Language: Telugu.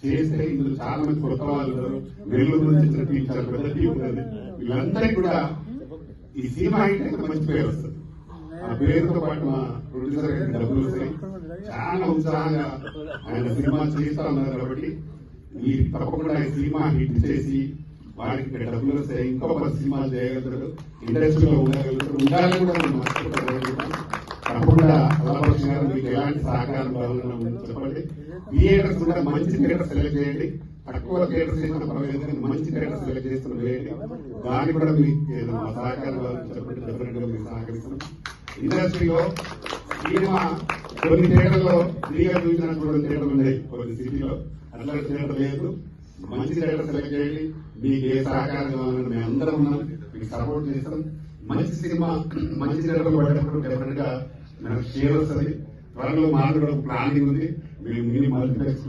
చేస్తే ఇందులో చాలా మంది కొత్త వాళ్ళు నెల్లూరు నుంచి వచ్చిన టీం చాలా పెద్ద టీం ఉన్నది. వీళ్ళందరికీ కూడా ఈ సినిమా అయితే మంచి పేరు వస్తుంది. ఆ పేరుతో పాటు మా ప్రొడ్యూసర్ గారికి డబ్బులు వస్తాయి. చాలా ఉత్సాహంగా ఆయన సినిమా చేస్తా ఉన్నారు కాబట్టి మీరు తప్పకుండా ఈ సినిమా హిట్ చేసి వారికి డబ్బులు వస్తాయి. ఇంకో 10 సినిమాలు చేయగలుగుతారు, ఇండస్ట్రీలో ఉండగలుగుతారు, ఉండాలని కూడా మనం మర్చిపోతారు. తప్పకుండా అలపక్ష గారు మీకు ఎలాంటి సహకారం కావాలన్నా చెప్పండి. థియేటర్స్ కూడా మంచి థియేటర్ సెలెక్ట్ చేయండి. తక్కువ థియేటర్స్ ఏమైనా పర్వాలేదు కానీ మంచి థియేటర్ సెలెక్ట్ చేస్తున్న వేయండి. దాన్ని కూడా మీకు ఏదైనా సహకారం కావాలని చెప్పండి. డెఫినెట్ గా మీకు సహకరిస్తున్నాం. ఇండస్ట్రీలో సినిమా కొన్ని థియేటర్లో ఫ్రీగా చూసినట్టు కూడా థియేటర్లు ఉన్నాయి, కొన్ని సిటీలో అట్లాంటి థియేటర్ లేదు. మంచి థియేటర్ సెలెక్ట్ చేయండి. మీకు ఏ సహకారం కావాలని మేము అందరం ఉన్నాం, మీకు సపోర్ట్ చేస్తాం. మంచి సినిమా మంచి థియేటర్లో పడేటప్పుడు డెఫినెట్ గా మనకు షేర్ వస్తుంది. త్వరలో మాకు కూడా ప్లానింగ్ ఉంది. మేము మినీ మల్టీప్లెక్స్